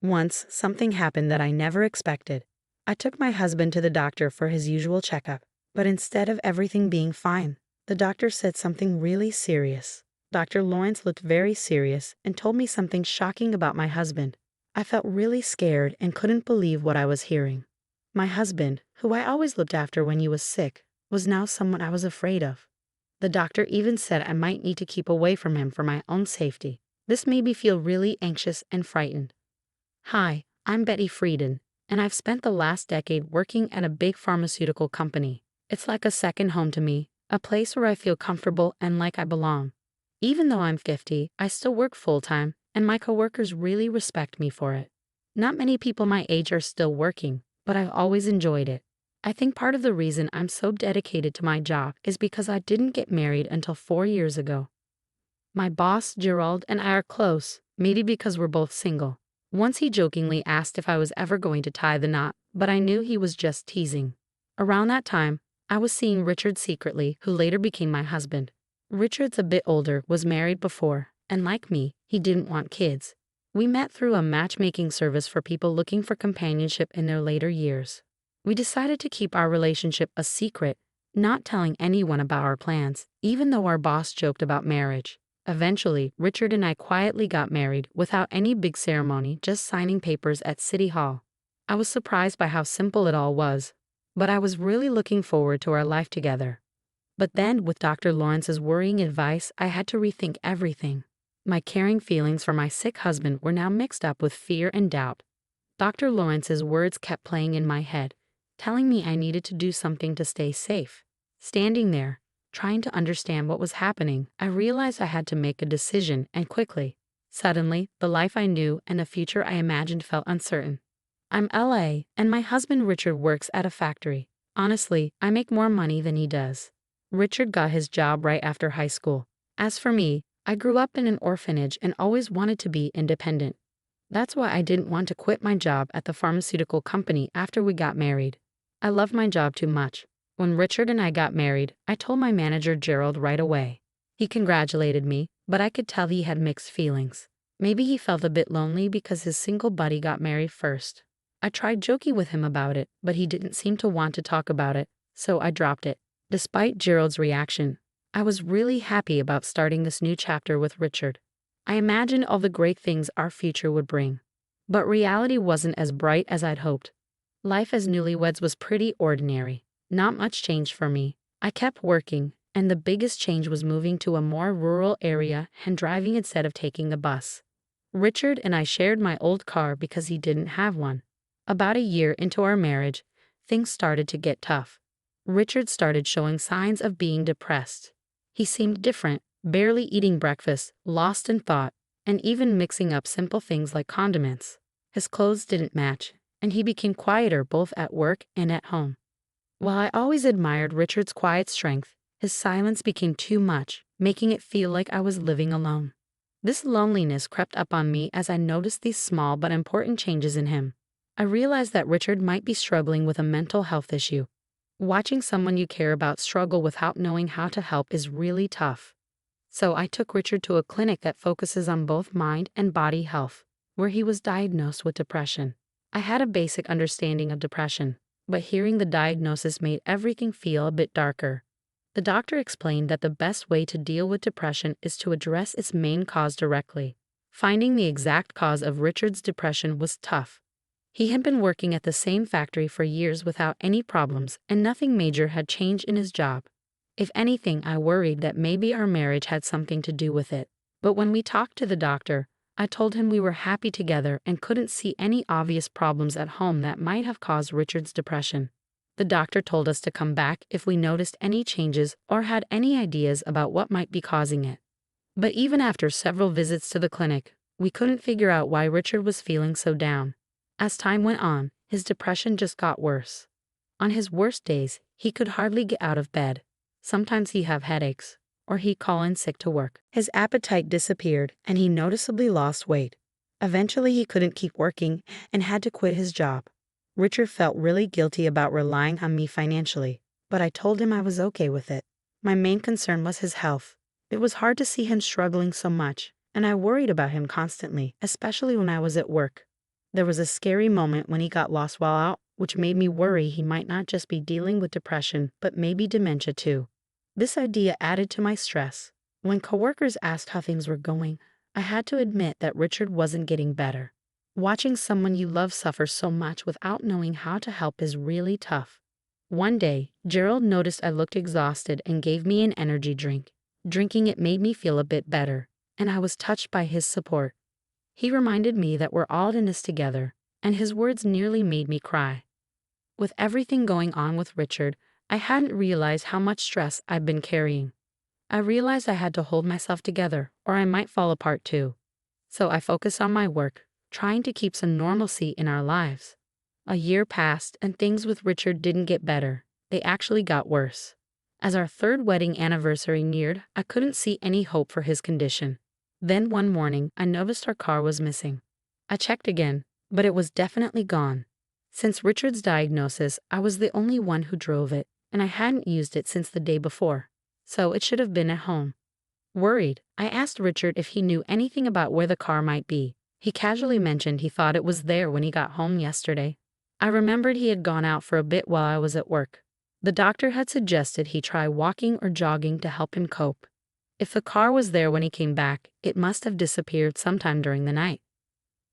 Once, something happened that I never expected. I took my husband to the doctor for his usual checkup, but instead of everything being fine, the doctor said something really serious. Dr. Lawrence looked very serious and told me something shocking about my husband. I felt really scared and couldn't believe what I was hearing. My husband, who I always looked after when he was sick, was now someone I was afraid of. The doctor even said I might need to keep away from him for my own safety. This made me feel really anxious and frightened. Hi, I'm Betty Frieden, and I've spent the last decade working at a big pharmaceutical company. It's like a second home to me, a place where I feel comfortable and like I belong. Even though I'm 50, I still work full-time, and my coworkers really respect me for it. Not many people my age are still working, but I've always enjoyed it. I think part of the reason I'm so dedicated to my job is because I didn't get married until 4 years ago. My boss, Gerald, and I are close, maybe because we're both single. Once he jokingly asked if I was ever going to tie the knot, but I knew he was just teasing. Around that time, I was seeing Richard secretly, who later became my husband. Richard's a bit older, was married before, and like me, he didn't want kids. We met through a matchmaking service for people looking for companionship in their later years. We decided to keep our relationship a secret, not telling anyone about our plans, even though our boss joked about marriage. Eventually, Richard and I quietly got married without any big ceremony, just signing papers at City Hall. I was surprised by how simple it all was, but I was really looking forward to our life together. But then, with Dr. Lawrence's worrying advice, I had to rethink everything. My caring feelings for my sick husband were now mixed up with fear and doubt. Dr. Lawrence's words kept playing in my head, telling me I needed to do something to stay safe. Standing there, trying to understand what was happening, I realized I had to make a decision, and quickly. Suddenly, the life I knew and the future I imagined felt uncertain. I'm LA, and my husband Richard works at a factory. Honestly, I make more money than he does. Richard got his job right after high school. As for me, I grew up in an orphanage and always wanted to be independent. That's why I didn't want to quit my job at the pharmaceutical company after we got married. I loved my job too much. When Richard and I got married, I told my manager Gerald right away. He congratulated me, but I could tell he had mixed feelings. Maybe he felt a bit lonely because his single buddy got married first. I tried joking with him about it, but he didn't seem to want to talk about it, so I dropped it. Despite Gerald's reaction, I was really happy about starting this new chapter with Richard. I imagined all the great things our future would bring. But reality wasn't as bright as I'd hoped. Life as newlyweds was pretty ordinary. Not much changed for me. I kept working, and the biggest change was moving to a more rural area and driving instead of taking the bus. Richard and I shared my old car because he didn't have one. About a year into our marriage, things started to get tough. Richard started showing signs of being depressed. He seemed different, barely eating breakfast, lost in thought, and even mixing up simple things like condiments. His clothes didn't match, and he became quieter both at work and at home. While I always admired Richard's quiet strength, his silence became too much, making it feel like I was living alone. This loneliness crept up on me as I noticed these small but important changes in him. I realized that Richard might be struggling with a mental health issue. Watching someone you care about struggle without knowing how to help is really tough. So I took Richard to a clinic that focuses on both mind and body health, where he was diagnosed with depression. I had a basic understanding of depression, but hearing the diagnosis made everything feel a bit darker. The doctor explained that the best way to deal with depression is to address its main cause directly. Finding the exact cause of Richard's depression was tough. He had been working at the same factory for years without any problems, and nothing major had changed in his job. If anything, I worried that maybe our marriage had something to do with it. But when we talked to the doctor, I told him we were happy together and couldn't see any obvious problems at home that might have caused Richard's depression. The doctor told us to come back if we noticed any changes or had any ideas about what might be causing it. But even after several visits to the clinic, we couldn't figure out why Richard was feeling so down. As time went on, his depression just got worse. On his worst days, he could hardly get out of bed. Sometimes he'd have headaches, or he'd call in sick to work. His appetite disappeared, and he noticeably lost weight. Eventually, he couldn't keep working and had to quit his job. Richard felt really guilty about relying on me financially, but I told him I was okay with it. My main concern was his health. It was hard to see him struggling so much, and I worried about him constantly, especially when I was at work. There was a scary moment when he got lost while out, which made me worry he might not just be dealing with depression, but maybe dementia too. This idea added to my stress. When coworkers asked how things were going, I had to admit that Richard wasn't getting better. Watching someone you love suffer so much without knowing how to help is really tough. One day, Gerald noticed I looked exhausted and gave me an energy drink. Drinking it made me feel a bit better, and I was touched by his support. He reminded me that we're all in this together, and his words nearly made me cry. With everything going on with Richard, I hadn't realized how much stress I'd been carrying. I realized I had to hold myself together, or I might fall apart too. So I focused on my work, trying to keep some normalcy in our lives. A year passed, and things with Richard didn't get better. They actually got worse. As our third wedding anniversary neared, I couldn't see any hope for his condition. Then one morning, I noticed our car was missing. I checked again, but it was definitely gone. Since Richard's diagnosis, I was the only one who drove it, and I hadn't used it since the day before, so it should have been at home. Worried, I asked Richard if he knew anything about where the car might be. He casually mentioned he thought it was there when he got home yesterday. I remembered he had gone out for a bit while I was at work. The doctor had suggested he try walking or jogging to help him cope. If the car was there when he came back, it must have disappeared sometime during the night.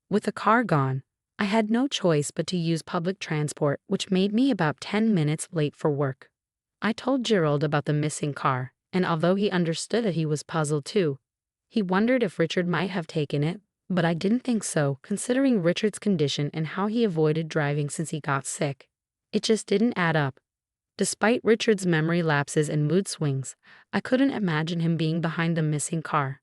With the car gone, I had no choice but to use public transport, which made me about 10 minutes late for work. I told Gerald about the missing car, and although he understood it, he was puzzled too. He wondered if Richard might have taken it, but I didn't think so, considering Richard's condition and how he avoided driving since he got sick. It just didn't add up. Despite Richard's memory lapses and mood swings, I couldn't imagine him being behind the missing car.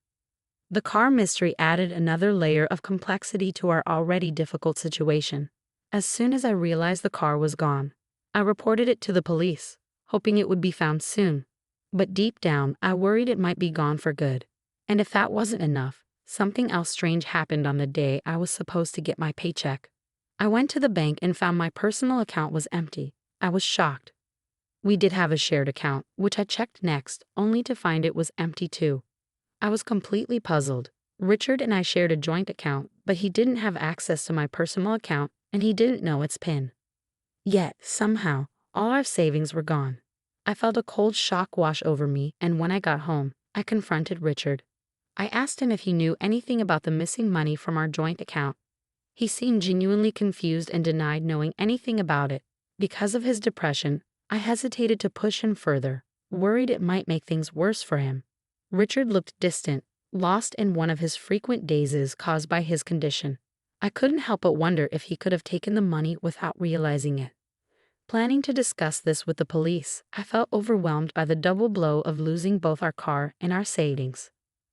The car mystery added another layer of complexity to our already difficult situation. As soon as I realized the car was gone, I reported it to the police, hoping it would be found soon. But deep down, I worried it might be gone for good. And if that wasn't enough, something else strange happened on the day I was supposed to get my paycheck. I went to the bank and found my personal account was empty. I was shocked. We did have a shared account, which I checked next, only to find it was empty too. I was completely puzzled. Richard and I shared a joint account, but he didn't have access to my personal account, and he didn't know its PIN. Yet, somehow, all our savings were gone. I felt a cold shock wash over me, and when I got home, I confronted Richard. I asked him if he knew anything about the missing money from our joint account. He seemed genuinely confused and denied knowing anything about it. Because of his depression, I hesitated to push him further, worried it might make things worse for him. Richard looked distant, lost in one of his frequent dazes caused by his condition. I couldn't help but wonder if he could have taken the money without realizing it. Planning to discuss this with the police, I felt overwhelmed by the double blow of losing both our car and our savings.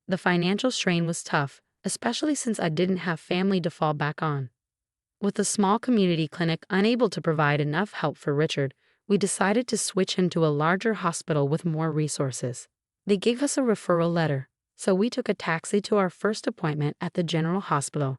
The financial strain was tough, especially since I didn't have family to fall back on. With the small community clinic unable to provide enough help for Richard, we decided to switch him to a larger hospital with more resources. They gave us a referral letter, so we took a taxi to our first appointment at the general hospital.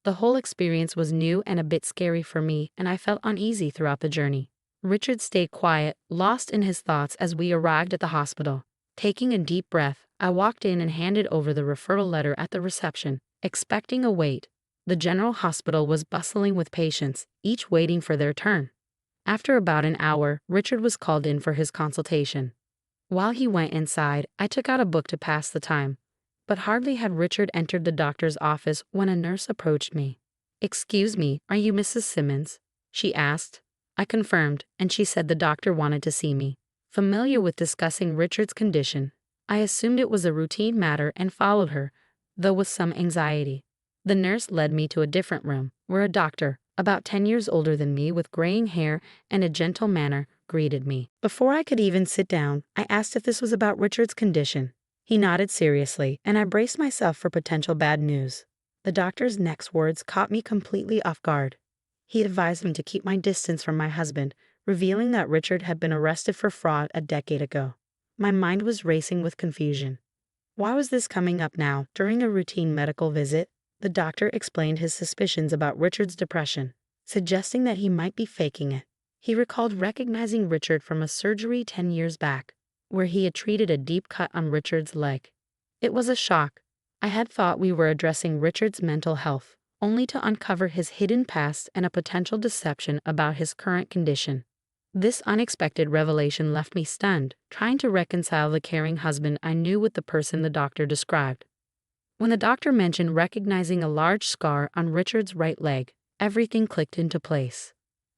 The whole experience was new and a bit scary for me, and I felt uneasy throughout the journey. Richard stayed quiet, lost in his thoughts as we arrived at the hospital. Taking a deep breath, I walked in and handed over the referral letter at the reception, expecting a wait. The general hospital was bustling with patients, each waiting for their turn. After about an hour, Richard was called in for his consultation. While he went inside, I took out a book to pass the time. But hardly had Richard entered the doctor's office when a nurse approached me. "Excuse me, are you Mrs. Simmons?" she asked. I confirmed, and she said the doctor wanted to see me. Familiar with discussing Richard's condition, I assumed it was a routine matter and followed her, though with some anxiety. The nurse led me to a different room, where a doctor, about 10 years older than me with graying hair and a gentle manner, greeted me. Before I could even sit down, I asked if this was about Richard's condition. He nodded seriously, and I braced myself for potential bad news. The doctor's next words caught me completely off guard. He advised me to keep my distance from my husband, revealing that Richard had been arrested for fraud a decade ago. My mind was racing with confusion. Why was this coming up now, during a routine medical visit? The doctor explained his suspicions about Richard's depression, suggesting that he might be faking it. He recalled recognizing Richard from a surgery 10 years back, where he had treated a deep cut on Richard's leg. It was a shock. I had thought we were addressing Richard's mental health, only to uncover his hidden past and a potential deception about his current condition. This unexpected revelation left me stunned, trying to reconcile the caring husband I knew with the person the doctor described. When the doctor mentioned recognizing a large scar on Richard's right leg, everything clicked into place.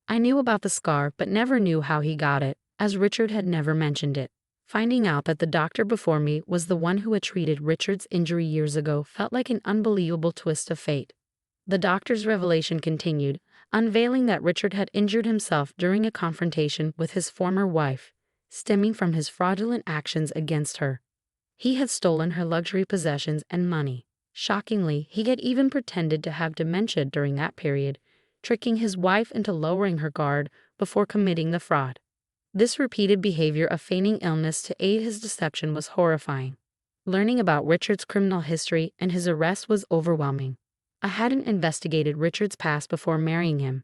I knew about the scar but never knew how he got it, as Richard had never mentioned it. Finding out that the doctor before me was the one who had treated Richard's injury years ago felt like an unbelievable twist of fate. The doctor's revelation continued, unveiling that Richard had injured himself during a confrontation with his former wife, stemming from his fraudulent actions against her. He had stolen her luxury possessions and money. Shockingly, he had even pretended to have dementia during that period, tricking his wife into lowering her guard before committing the fraud. This repeated behavior of feigning illness to aid his deception was horrifying. Learning about Richard's criminal history and his arrest was overwhelming. I hadn't investigated Richard's past before marrying him.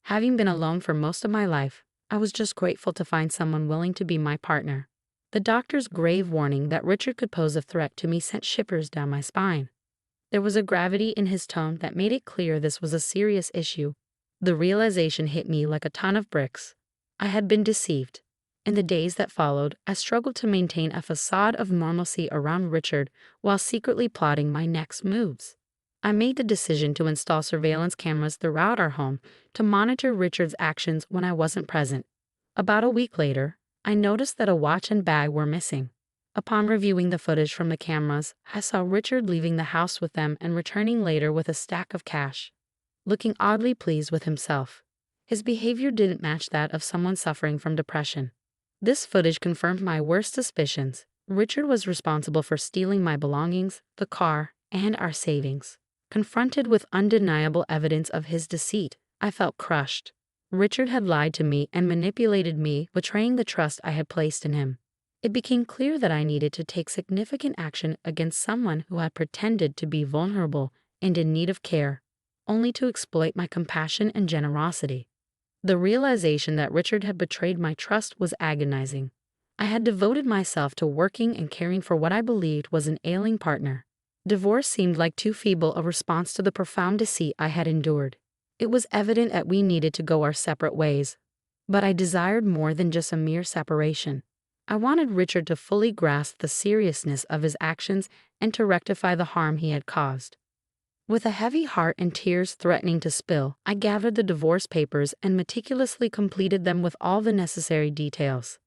Having been alone for most of my life, I was just grateful to find someone willing to be my partner. The doctor's grave warning that Richard could pose a threat to me sent shivers down my spine. There was a gravity in his tone that made it clear this was a serious issue. The realization hit me like a ton of bricks. I had been deceived. In the days that followed, I struggled to maintain a facade of normalcy around Richard while secretly plotting my next moves. I made the decision to install surveillance cameras throughout our home to monitor Richard's actions when I wasn't present. About a week later, I noticed that a watch and bag were missing. Upon reviewing the footage from the cameras, I saw Richard leaving the house with them and returning later with a stack of cash, looking oddly pleased with himself. His behavior didn't match that of someone suffering from depression. This footage confirmed my worst suspicions. Richard was responsible for stealing my belongings, the car, and our savings. Confronted with undeniable evidence of his deceit, I felt crushed. Richard had lied to me and manipulated me, betraying the trust I had placed in him. It became clear that I needed to take significant action against someone who had pretended to be vulnerable and in need of care, only to exploit my compassion and generosity. The realization that Richard had betrayed my trust was agonizing. I had devoted myself to working and caring for what I believed was an ailing partner. Divorce seemed like too feeble a response to the profound deceit I had endured. It was evident that we needed to go our separate ways. But I desired more than just a mere separation. I wanted Richard to fully grasp the seriousness of his actions and to rectify the harm he had caused. With a heavy heart and tears threatening to spill, I gathered the divorce papers and meticulously completed them with all the necessary details.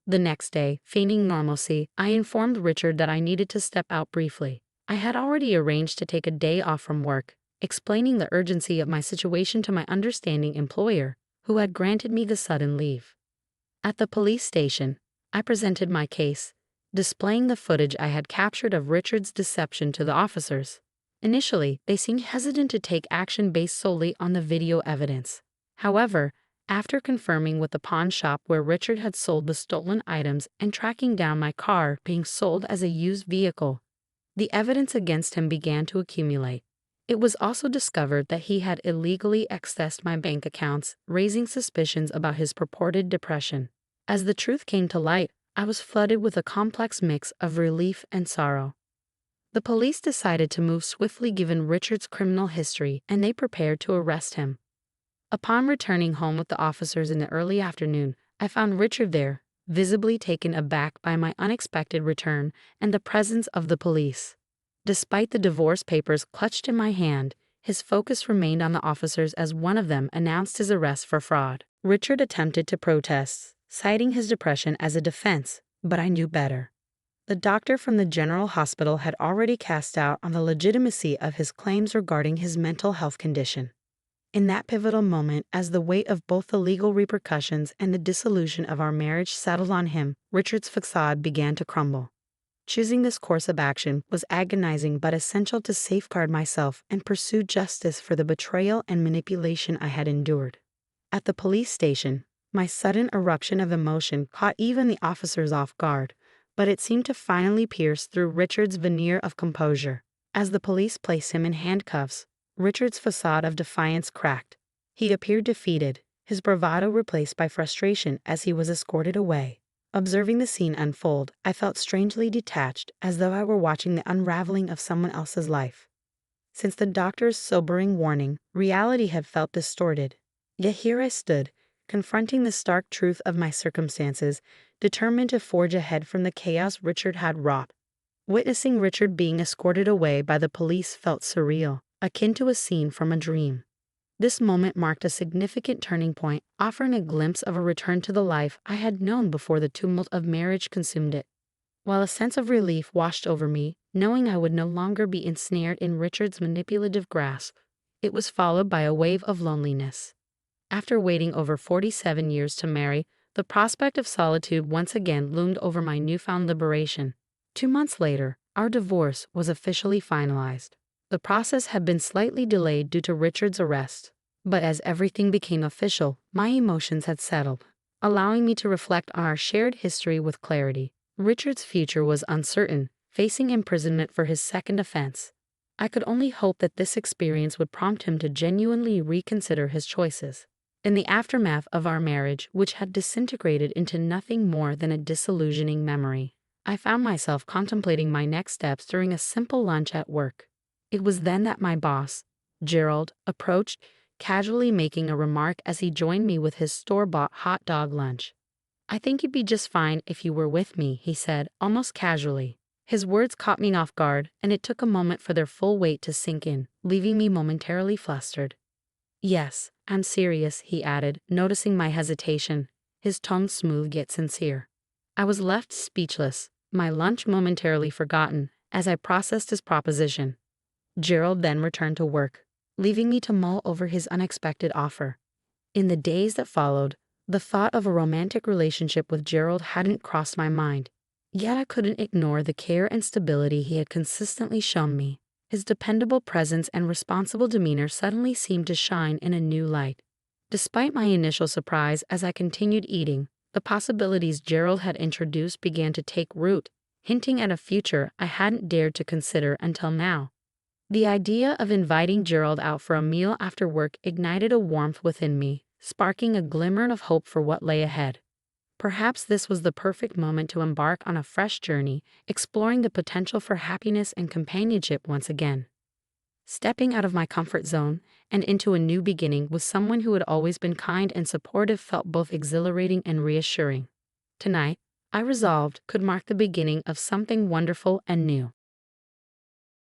The next day, feigning normalcy, I informed Richard that I needed to step out briefly. I had already arranged to take a day off from work, explaining the urgency of my situation to my understanding employer, who had granted me the sudden leave. At the police station, I presented my case, displaying the footage I had captured of Richard's deception to the officers. Initially, they seemed hesitant to take action based solely on the video evidence. However, after confirming with the pawn shop where Richard had sold the stolen items and tracking down my car being sold as a used vehicle, the evidence against him began to accumulate. It was also discovered that he had illegally accessed my bank accounts, raising suspicions about his purported depression. As the truth came to light, I was flooded with a complex mix of relief and sorrow. The police decided to move swiftly given Richard's criminal history, and they prepared to arrest him. Upon returning home with the officers in the early afternoon, I found Richard there, visibly taken aback by my unexpected return and the presence of the police. Despite the divorce papers clutched in my hand, his focus remained on the officers as one of them announced his arrest for fraud. Richard attempted to protest, citing his depression as a defense, but I knew better. The doctor from the general hospital had already cast doubt on the legitimacy of his claims regarding his mental health condition. In that pivotal moment, as the weight of both the legal repercussions and the dissolution of our marriage settled on him, Richard's facade began to crumble. Choosing this course of action was agonizing but essential to safeguard myself and pursue justice for the betrayal and manipulation I had endured. At the police station, my sudden eruption of emotion caught even the officers off guard, but it seemed to finally pierce through Richard's veneer of composure. As the police placed him in handcuffs, Richard's facade of defiance cracked. He appeared defeated, his bravado replaced by frustration as he was escorted away. Observing the scene unfold, I felt strangely detached, as though I were watching the unraveling of someone else's life. Since the doctor's sobering warning, reality had felt distorted. Yet here I stood, confronting the stark truth of my circumstances, determined to forge ahead from the chaos Richard had wrought. Witnessing Richard being escorted away by the police felt surreal, akin to a scene from a dream. This moment marked a significant turning point, offering a glimpse of a return to the life I had known before the tumult of marriage consumed it. While a sense of relief washed over me, knowing I would no longer be ensnared in Richard's manipulative grasp, it was followed by a wave of loneliness. After waiting over 47 years to marry, the prospect of solitude once again loomed over my newfound liberation. 2 months later, our divorce was officially finalized. The process had been slightly delayed due to Richard's arrest, but as everything became official, my emotions had settled, allowing me to reflect on our shared history with clarity. Richard's future was uncertain, facing imprisonment for his second offense. I could only hope that this experience would prompt him to genuinely reconsider his choices. In the aftermath of our marriage, which had disintegrated into nothing more than a disillusioning memory, I found myself contemplating my next steps during a simple lunch at work. It was then that my boss, Gerald, approached, casually making a remark as he joined me with his store-bought hot dog lunch. "I think you'd be just fine if you were with me," he said, almost casually. His words caught me off guard, and it took a moment for their full weight to sink in, leaving me momentarily flustered. "Yes, I'm serious," he added, noticing my hesitation, his tone smooth yet sincere. I was left speechless, my lunch momentarily forgotten, as I processed his proposition. Gerald then returned to work, leaving me to mull over his unexpected offer. In the days that followed, the thought of a romantic relationship with Gerald hadn't crossed my mind, yet I couldn't ignore the care and stability he had consistently shown me. His dependable presence and responsible demeanor suddenly seemed to shine in a new light. Despite my initial surprise as I continued eating, the possibilities Gerald had introduced began to take root, hinting at a future I hadn't dared to consider until now. The idea of inviting Gerald out for a meal after work ignited a warmth within me, sparking a glimmer of hope for what lay ahead. Perhaps this was the perfect moment to embark on a fresh journey, exploring the potential for happiness and companionship once again. Stepping out of my comfort zone and into a new beginning with someone who had always been kind and supportive felt both exhilarating and reassuring. Tonight, I resolved, could mark the beginning of something wonderful and new.